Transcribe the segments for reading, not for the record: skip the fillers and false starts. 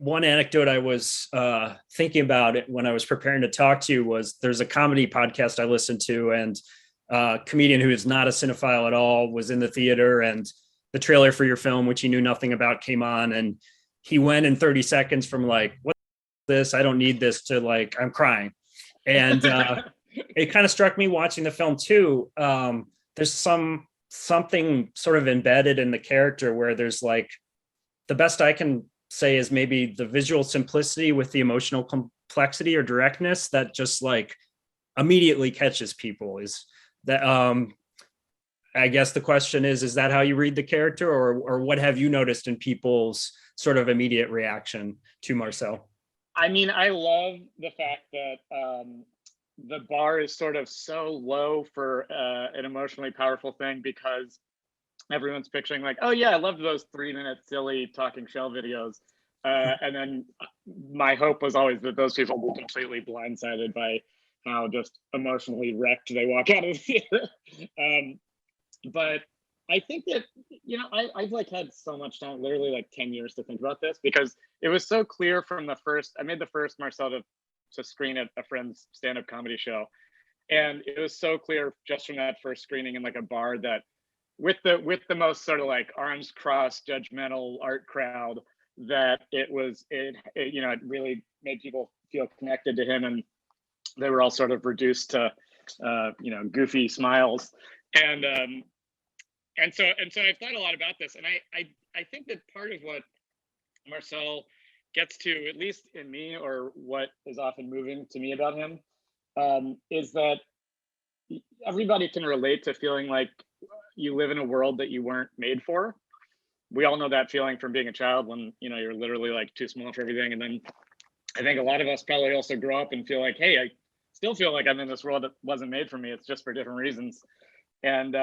one anecdote I was thinking about it when I was preparing to talk to you was there's a comedy podcast I listened to, and a comedian who is not a cinephile at all was in the theater, and the trailer for your film, which he knew nothing about, came on, and he went in 30 seconds from like, what's this? I don't need this to like, I'm crying. And it kind of struck me watching the film too. There's something sort of embedded in the character where there's like, the best I can say is maybe the visual simplicity with the emotional complexity or directness that just like immediately catches people. Is that I guess the question is that how you read the character, or what have you noticed in people's sort of immediate reaction to Marcel? I mean, I love the fact that the bar is sort of so low for an emotionally powerful thing, because everyone's picturing like, oh yeah, I loved those 3-minute silly talking shell videos. And then my hope was always that those people were completely blindsided by how just emotionally wrecked they walk out of the theater. But I think that, I've like had so much time, literally like 10 years to think about this, because it was so clear from the first, I made the first Marcel to screen at a friend's stand-up comedy show. And it was so clear just from that first screening in like a bar that with the most sort of like arms crossed judgmental art crowd, that it really made people feel connected to him, and they were all sort of reduced to goofy smiles. And so I've thought a lot about this, and I think that part of what Marcel gets to, at least in me, or what is often moving to me about him, is that everybody can relate to feeling like you live in a world that you weren't made for. We all know that feeling from being a child when you're literally like too small for everything. And then I think a lot of us probably also grow up and feel like, hey, I still feel like I'm in this world that wasn't made for me. It's just for different reasons. And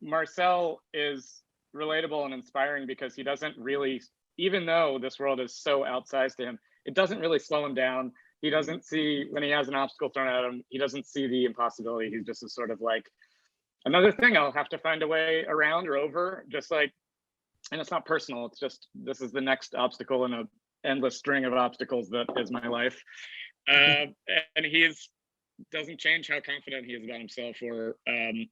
Marcel is relatable and inspiring because he doesn't really, even though this world is so outsized to him, it doesn't really slow him down. He doesn't see, when he has an obstacle thrown at him, he doesn't see the impossibility. He just is sort of like, another thing I'll have to find a way around or over, just like, and it's not personal. It's just, this is the next obstacle in an endless string of obstacles that is my life. And he doesn't change how confident he is about himself, or he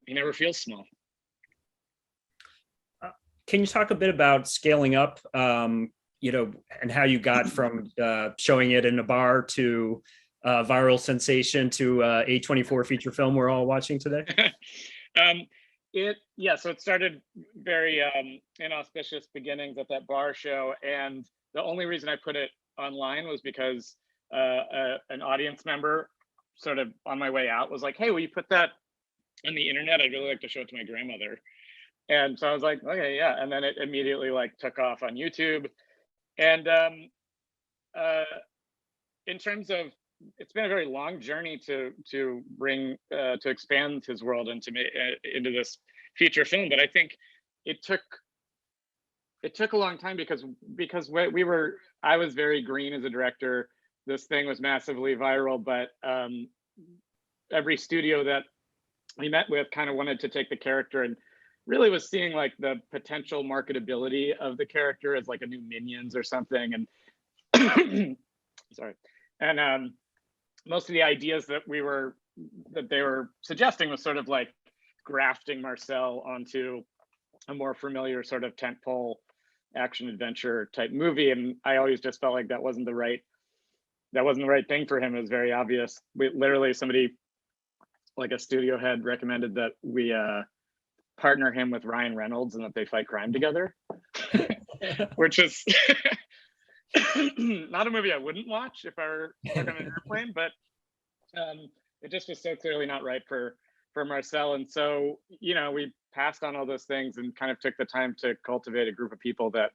never feels small. Can you talk a bit about scaling up, and how you got from showing it in a bar to viral sensation to A24 feature film we're all watching today? So it started very inauspicious beginnings at that bar show, and the only reason I put it online was because an audience member, sort of on my way out, was like, hey, will you put that on the internet? I'd really like to show it to my grandmother. And so I was like, okay, yeah. And then it immediately like took off on YouTube. And in terms of, it's been a very long journey to bring to expand his world into this feature film. But I think it took a long time because I was very green as a director. This thing was massively viral, but every studio that we met with kind of wanted to take the character and really was seeing like the potential marketability of the character as like a new Minions or something. And sorry. And most of the ideas that they were suggesting was sort of like grafting Marcel onto a more familiar sort of tentpole action adventure type movie. And I always just felt like that wasn't the right thing for him. It was very obvious. Literally somebody, like a studio head, recommended that we partner him with Ryan Reynolds and that they fight crime together, which is not a movie I wouldn't watch if I were stuck on an airplane, but it just was so clearly not right for Marcel. And so, we passed on all those things and kind of took the time to cultivate a group of people that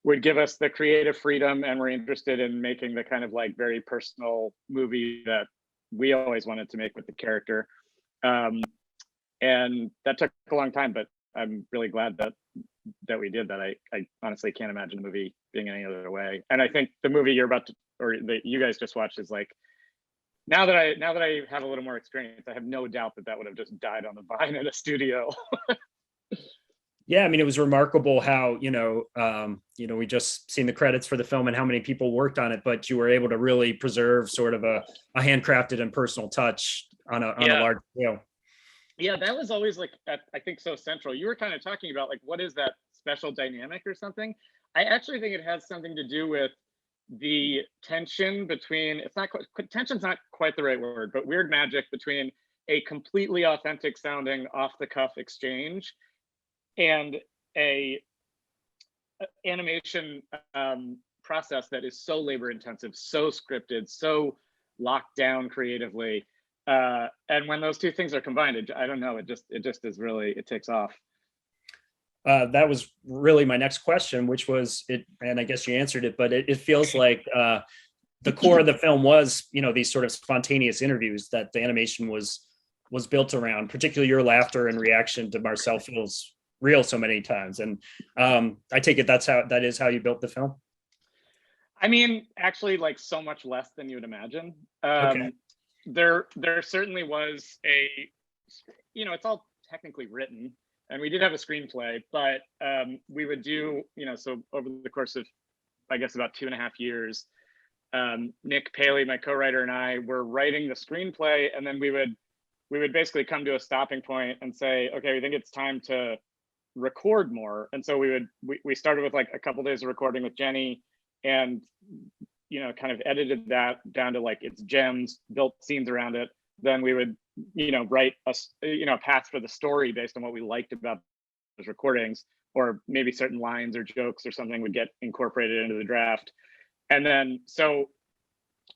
would give us the creative freedom and were interested in making the kind of like very personal movie that we always wanted to make with the character. And that took a long time, but I'm really glad that we did that. I honestly can't imagine the movie being any other way. And I think the movie you're about to, or that you guys just watched, is like, now that I have a little more experience, I have no doubt that would have just died on the vine in a studio. Yeah, I mean, it was remarkable how, we just seen the credits for the film and how many people worked on it, but you were able to really preserve sort of a handcrafted and personal touch on a Yeah. large scale. Yeah, that was always like, I think so central. You were kind of talking about like, what is that special dynamic or something? I actually think it has something to do with the tension between, it's not quite, tension's not quite the right word, but weird magic between a completely authentic sounding off the cuff exchange and a animation process that is so labor intensive, so scripted, so locked down creatively. And when those two things are combined, I don't know, it just is really, it takes off. That was really my next question, which was it, and I guess you answered it, but it feels like the core of the film was, these sort of spontaneous interviews that the animation was built around, particularly your laughter and reaction to Marcel feels real so many times. And I take it that is how you built the film. I mean, actually, like so much less than you would imagine. Okay. There certainly was a, it's all technically written, and we did have a screenplay, but we would do, so over the course of, I guess, about 2.5 years, Nick Paley, my co-writer, and I were writing the screenplay, and then we would basically come to a stopping point and say, okay, we think it's time to record more. And so we started with like a couple days of recording with Jenny, and kind of edited that down to like its gems, built scenes around it. Then we would write a path for the story based on what we liked about those recordings, or maybe certain lines or jokes or something would get incorporated into the draft. And then so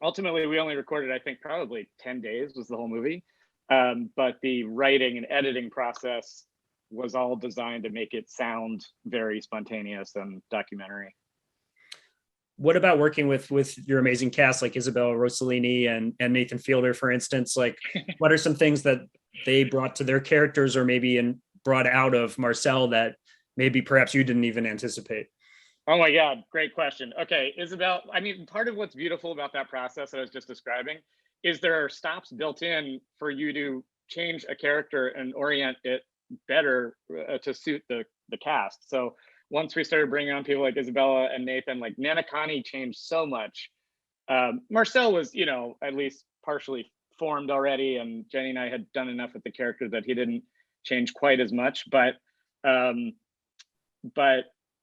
ultimately we only recorded, I think, probably 10 days was the whole movie. But the writing and editing process was all designed to make it sound very spontaneous and documentary. What about working with your amazing cast like Isabella Rossellini and Nathan Fielder, for instance? Like, what are some things that they brought to their characters, or maybe brought out of Marcel that maybe perhaps you didn't even anticipate? Oh my God, great question. Okay, Isabel, I mean, part of what's beautiful about that process that I was just describing is there are stops built in for you to change a character and orient it better to suit the cast. So once we started bringing on people like Isabella and Nathan, like Nana Connie changed so much. Marcel was, at least partially formed already, and Jenny and I had done enough with the character that he didn't change quite as much. But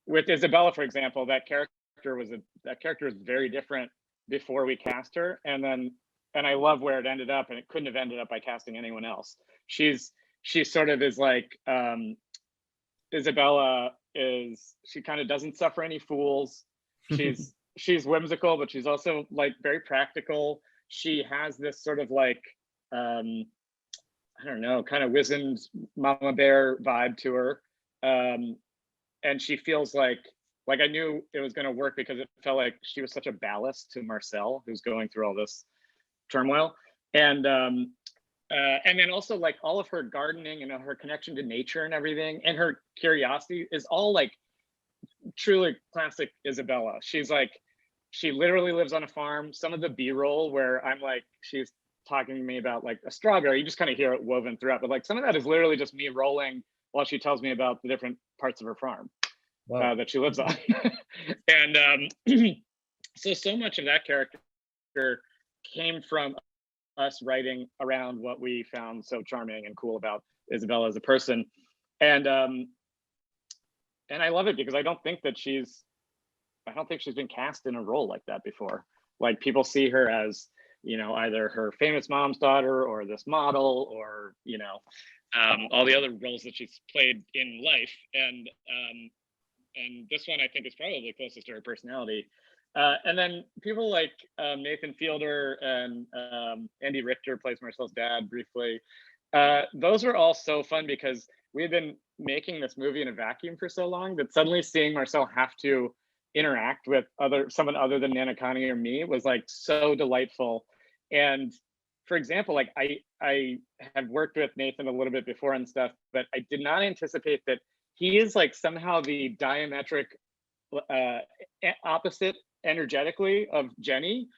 with Isabella, for example, that character was very different before we cast her, and I love where it ended up, and it couldn't have ended up by casting anyone else. She sort of is like Isabella is, she kind of doesn't suffer any fools. She's whimsical, but she's also like very practical. She has this sort of like I don't know, kind of wizened mama bear vibe to her. And she feels like I knew it was going to work because it felt like she was such a ballast to Marcel, who's going through all this turmoil. And then also like all of her gardening and her connection to nature and everything, and her curiosity is all like truly classic Isabella. She's like, she literally lives on a farm. Some of the B-roll where I'm like, she's talking to me about like a strawberry, you just kind of hear it woven throughout, but like some of that is literally just me rolling while she tells me about the different parts of her farm. Wow. That she lives on. And so much of that character came from us writing around what we found so charming and cool about Isabella as a person. And I love it because I don't think she's been cast in a role like that before. Like people see her as, either her famous mom's daughter or this model, or, all the other roles that she's played in life. And this one I think is probably closest to her personality. And then people like Nathan Fielder and Andy Richter plays Marcel's dad briefly. Those were all so fun because we had been making this movie in a vacuum for so long that suddenly seeing Marcel have to interact with someone other than Nana Connie or me was like so delightful. And for example, like I have worked with Nathan a little bit before and stuff, but I did not anticipate that he is like somehow the diametric opposite energetically of Jenny.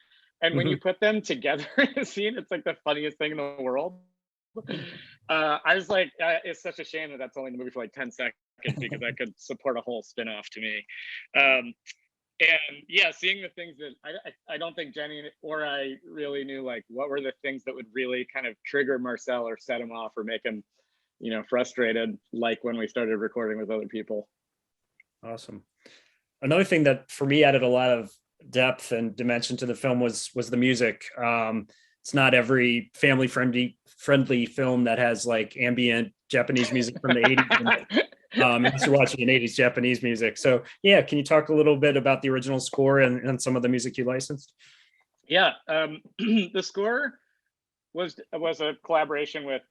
And when you put them together in a scene, it's like the funniest thing in the world. I was like, it's such a shame that that's only in the movie for like 10 seconds, because that could support a whole spin-off to me. And yeah, seeing the things that I don't think Jenny or I really knew, like what were the things that would really kind of trigger Marcel or set him off or make him, frustrated, like when we started recording with other people. Awesome. Another thing that for me added a lot of depth and dimension to the film was the music. It's not every family friendly film that has like ambient Japanese music from the 80s. Unless you're watching an 80s Japanese music. So yeah, can you talk a little bit about the original score and some of the music you licensed? Yeah, the score was a collaboration with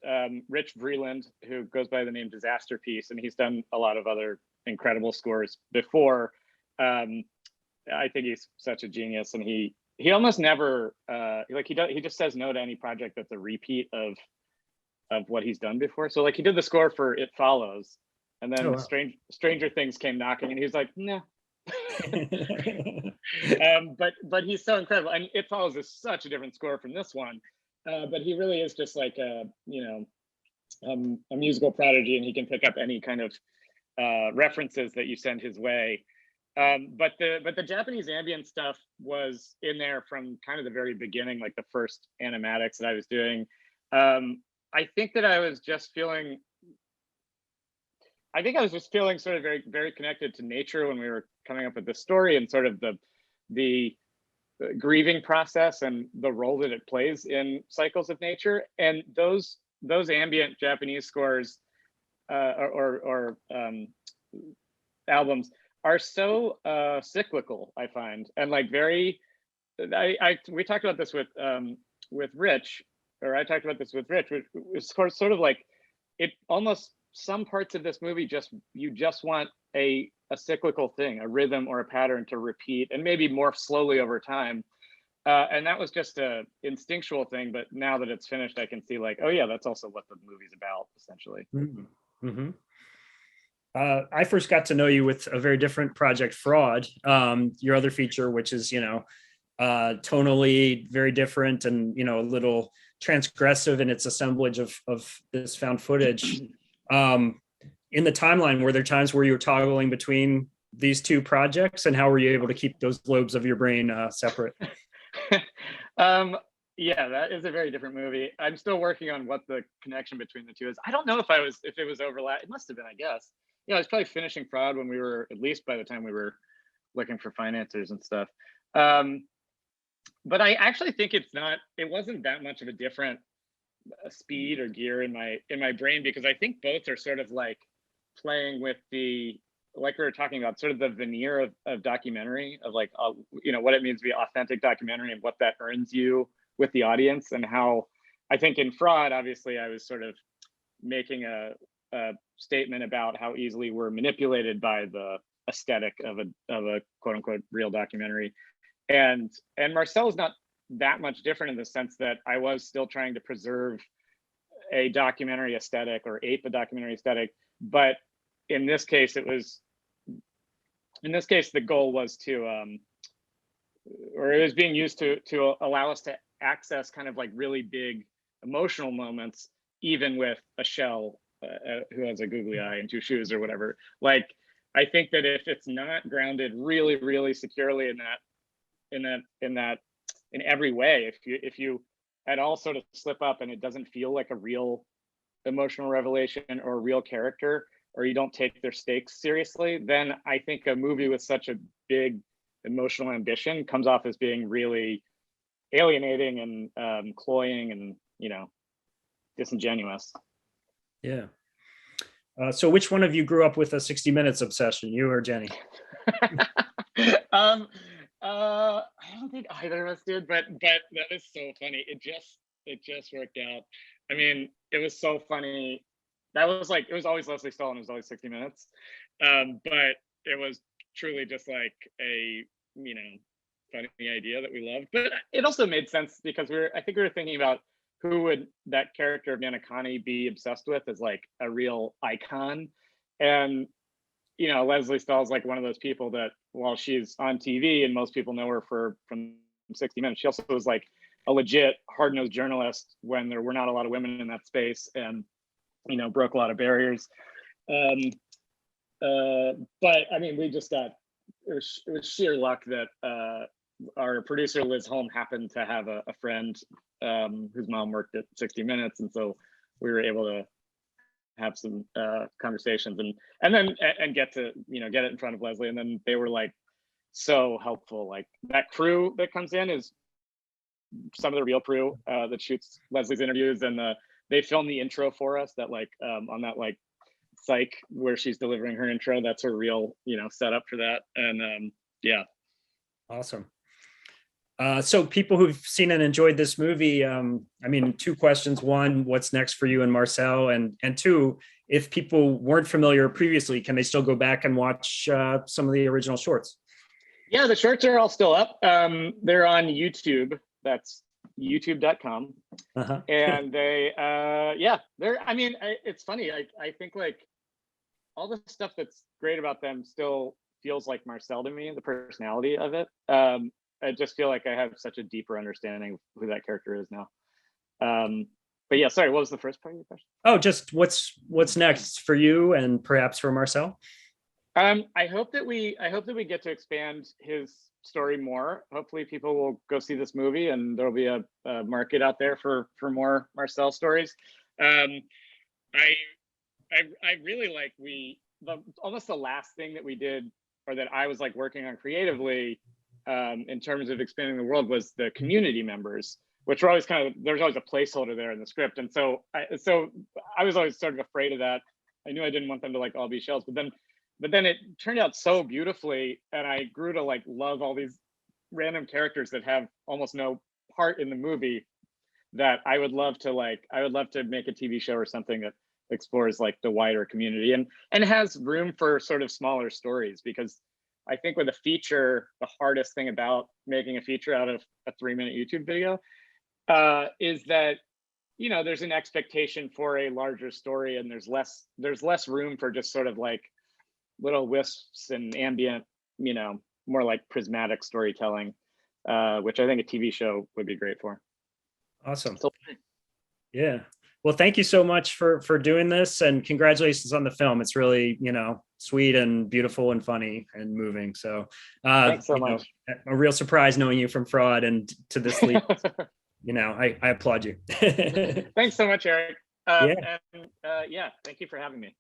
Rich Vreeland, who goes by the name Disaster Piece, and he's done a lot of other incredible scores before. I think he's such a genius, and he almost never he just says no to any project that's a repeat of what he's done before. So like he did the score for It Follows, and then Stranger Things came knocking, and he's like, no. But he's so incredible, and It Follows is such a different score from this one. But he really is just like a musical prodigy, and he can pick up any kind of references that you send his way. But the Japanese ambient stuff was in there from kind of the very beginning, like the first animatics that I was doing. I think I was just feeling sort of very, very connected to nature when we were coming up with this story, and sort of the grieving process and the role that it plays in cycles of nature. And those ambient Japanese scores or albums are so cyclical, I find, and like very. We talked about this with Rich, or I talked about this with Rich, which is sort of like it almost. Some parts of this movie you just want a cyclical thing, a rhythm or a pattern to repeat and maybe morph slowly over time. And that was just a instinctual thing, but now that it's finished, I can see like, oh yeah, that's also what the movie's about, essentially. Mm-hmm. I first got to know you with a very different project, Fraud, your other feature, which is, tonally very different and, a little transgressive in its assemblage of this found footage. In the timeline, were there times where you were toggling between these two projects, and how were you able to keep those lobes of your brain separate? Yeah, that is a very different movie. I'm still working on what the connection between the two is. I don't know if it was overlap. It must have been, I guess. I was probably finishing Fraud when we were, at least by the time we were looking for financiers and stuff. But I actually think it wasn't that much of a different speed or gear in my brain, because I think both are sort of like playing with like we were talking about, sort of the veneer of documentary, of like what it means to be authentic documentary and what that earns you with the audience. And how I think in Fraud, obviously I was sort of making a statement about how easily we're manipulated by the aesthetic of a quote unquote real documentary, and Marcel is not that much different, in the sense that I was still trying to preserve a documentary aesthetic or ape a documentary aesthetic. But in this case, the goal was it was being used to allow us to access kind of like really big emotional moments, even with a shell who has a googly eye and two shoes or whatever. Like, I think that if it's not grounded really, really securely in every way, if you at all sort of slip up and it doesn't feel like a real emotional revelation or a real character, or you don't take their stakes seriously, then I think a movie with such a big emotional ambition comes off as being really alienating and cloying and disingenuous. Yeah. So which one of you grew up with a 60 Minutes obsession, you or Jenny? I don't think either of us did, but that is so funny. It just worked out. I mean, it was so funny. That was like, it was always Leslie Stahl and it was always 60 Minutes. But it was truly just like a, funny idea that we loved. But it also made sense because I think we were thinking about who would that character of Nanakani be obsessed with as like a real icon. And Leslie Stahl is like one of those people that, while she's on TV and most people know her from 60 Minutes, she also was like a legit hard-nosed journalist when there were not a lot of women in that space, and broke a lot of barriers. But I mean, we just got, it was sheer luck that our producer Liz Holm happened to have a friend whose mom worked at 60 Minutes, and so we were able to have some conversations and then get to get it in front of Leslie, and then they were like so helpful. Like that crew that comes in is some of the real crew that shoots Leslie's interviews, and they filmed the intro for us. That like on that like psych where she's delivering her intro, that's her real setup for that. And yeah, awesome. So people who've seen and enjoyed this movie, I mean, two questions. One, what's next for you and Marcel? And two, if people weren't familiar previously, can they still go back and watch some of the original shorts? Yeah, the shorts are all still up. They're on YouTube. That's youtube.com. And they, I mean, it's funny. I think like all the stuff that's great about them still feels like Marcel to me, the personality of it. I just feel like I have such a deeper understanding of who that character is now. But yeah, sorry, what was the first part of your question? Oh, just what's next for you and perhaps for Marcel? I hope that we get to expand his story more. Hopefully people will go see this movie and there'll be a market out there for more Marcel stories. I really like almost the last thing that we did, or that I was like working on creatively, in terms of expanding the world, was the community members, which were always there's always a placeholder there in the script. And so I was always sort of afraid of that. I knew I didn't want them to like all be shells, but then it turned out so beautifully. And I grew to like love all these random characters that have almost no part in the movie, that I would love to make a TV show or something that explores like the wider community and has room for sort of smaller stories. Because I think with a feature, the hardest thing about making a feature out of a 3-minute YouTube video is that, there's an expectation for a larger story, and there's less room for just sort of like little wisps and ambient, more like prismatic storytelling, which I think a TV show would be great for. Awesome. Yeah. Well, thank you so much for doing this, and congratulations on the film. It's really, sweet and beautiful and funny and moving. So thanks so much. A real surprise knowing you from Fraud and to this lead. I applaud you. Thanks so much, Eric. Yeah. And thank you for having me.